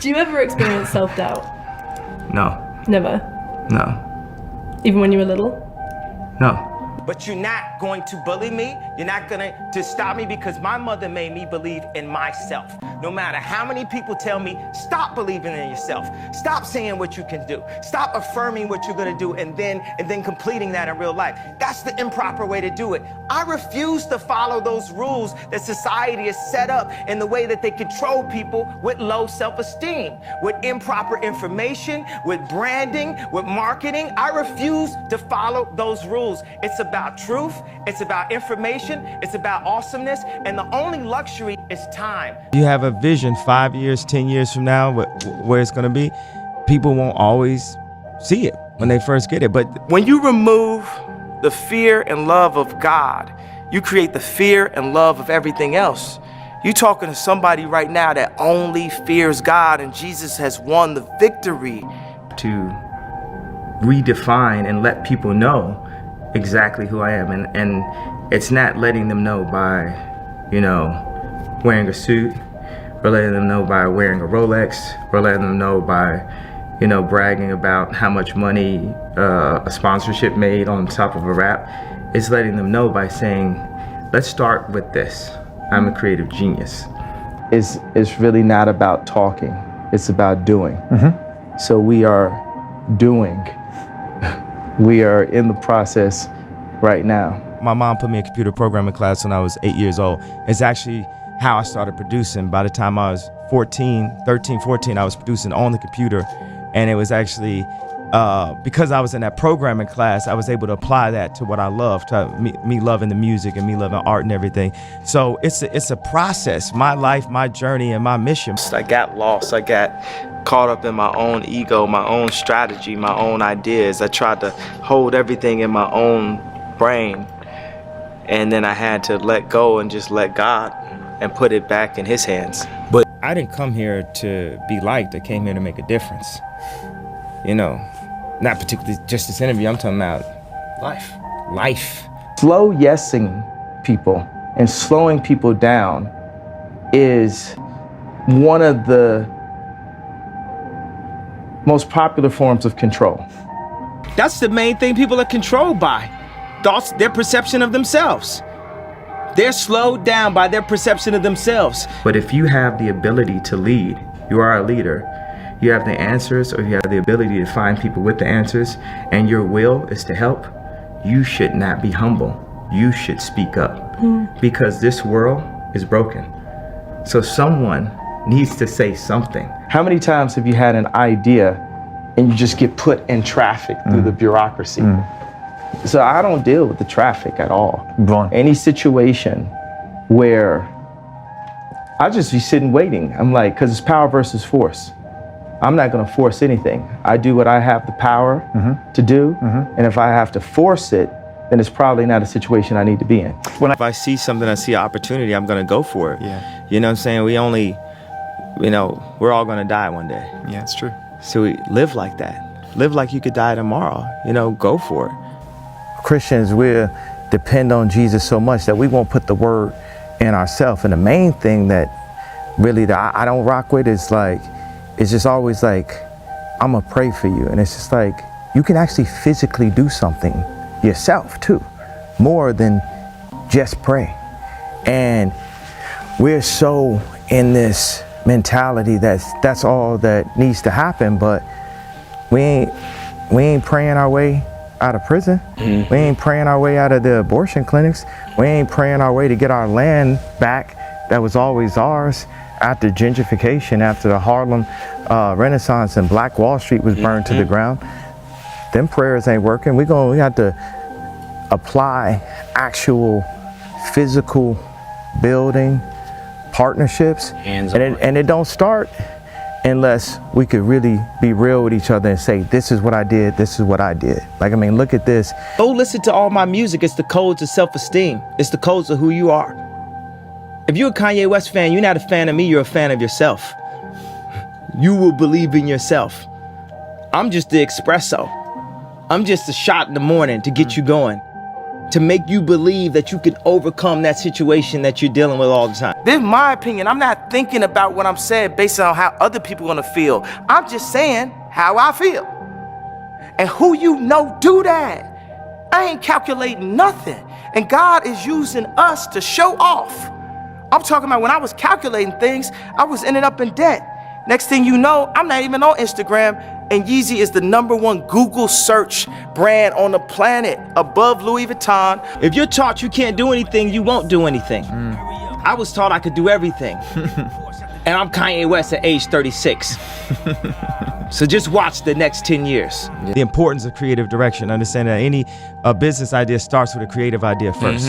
Do you ever experience self-doubt? No. Never? No. Even when you were little? No. But you're not going to bully me. You're not going to stop me because my mother made me believe in myself. No matter how many people tell me, stop believing in yourself. Stop saying what you can do. Stop affirming what you're going to do and then completing that in real life. That's the improper way to do it. I refuse to follow those rules that society has set up in the way that they control people with low self-esteem, with improper information, with branding, with marketing. I refuse to follow those rules. It's about truth, it's about information, it's about awesomeness, and the only luxury is time. You have a vision 5 years, 10 years from now, where it's gonna be. People won't always see it when they first get it, but when you remove the fear and love of God, you create the fear and love of everything else. You're talking to somebody right now that only fears God, and Jesus has won the victory. To redefine and let people know exactly who I am, and it's not letting them know by, wearing a suit, or letting them know by wearing a Rolex, or letting them know by, bragging about how much money a sponsorship made on top of a rap. It's letting them know by saying, let's start with this. I'm a creative genius. It's really not about talking, it's about doing. Mm-hmm. So we are doing. We are in the process right now. my mom put me in computer programming class when I was 8 years old. It's actually how I started producing. By the time I was 13, I was producing on the computer. And it was actually, because I was in that programming class, I was able to apply that to what I love, to me loving the music and me loving art and everything. So it's a process, my life, my journey, and my mission. I got lost. I got caught up in my own ego, my own strategy, my own ideas. I tried to hold everything in my own brain. And then I had to let go and just let God and put it back in His hands. But I didn't come here to be liked. I came here to make a difference. You know, not particularly just this interview. I'm talking about life. Slow yesing people and slowing people down is one of the most popular forms of control. That's the main thing people are controlled by. Thoughts, their perception of themselves. They're slowed down by their perception of themselves. But if you have the ability to lead, you are a leader. You have the answers, or you have the ability to find people with the answers, and your will is to help, you should not be humble. You should speak up, because this world is broken. So someone needs to say something. How many times have you had an idea and you just get put in traffic through the bureaucracy? So I don't deal with the traffic at all. Any situation where I just be sitting waiting, I'm like, because it's power versus force. I'm not going to force anything. I do what I have the power to do, and if I have to force it, then it's probably not a situation I need to be in. If I see something, I see an opportunity, I'm going to go for it. Yeah. You know what I'm saying? We're all going to die one day. Yeah, it's true. So we live like that. Live like you could die tomorrow. Go for it. Christians, we depend on Jesus so much that we won't put the word in ourselves. And the main thing that really that I don't rock with is like, it's just always like, I'm gonna pray for you. And it's just like, you can actually physically do something yourself too, more than just pray. And we're so in this mentality that's all that needs to happen, but we ain't praying our way out of prison. We ain't praying our way out of the abortion clinics. We ain't praying our way to get our land back that was always ours after gentrification, after the Harlem Renaissance and Black Wall Street was burned to the ground. Them prayers ain't working. We have to apply actual physical building partnerships, and it don't start unless we could really be real with each other and say, this is what I did, this is what I did. Like, I mean, look at this. Go listen to all my music. It's the codes of self-esteem. It's the codes of who you are. If you're a Kanye West fan, you're not a fan of me, you're a fan of yourself. You will believe in yourself. I'm just the espresso. I'm just a shot in the morning to get you going. to make you believe that you can overcome that situation that you're dealing with all the time. This is my opinion. I'm not thinking about what I'm saying based on how other people are gonna feel. I'm just saying how I feel. And who you know do that. I ain't calculating nothing. And God is using us to show off. I'm talking about when I was calculating things, I was ending up in debt. Next thing you know, I'm not even on Instagram, and Yeezy is the #1 Google search brand on the planet, above Louis Vuitton. If you're taught you can't do anything, you won't do anything. I was taught I could do everything. And I'm Kanye West at age 36. So just watch the next 10 years. The importance of creative direction. Understand that any business idea starts with a creative idea first.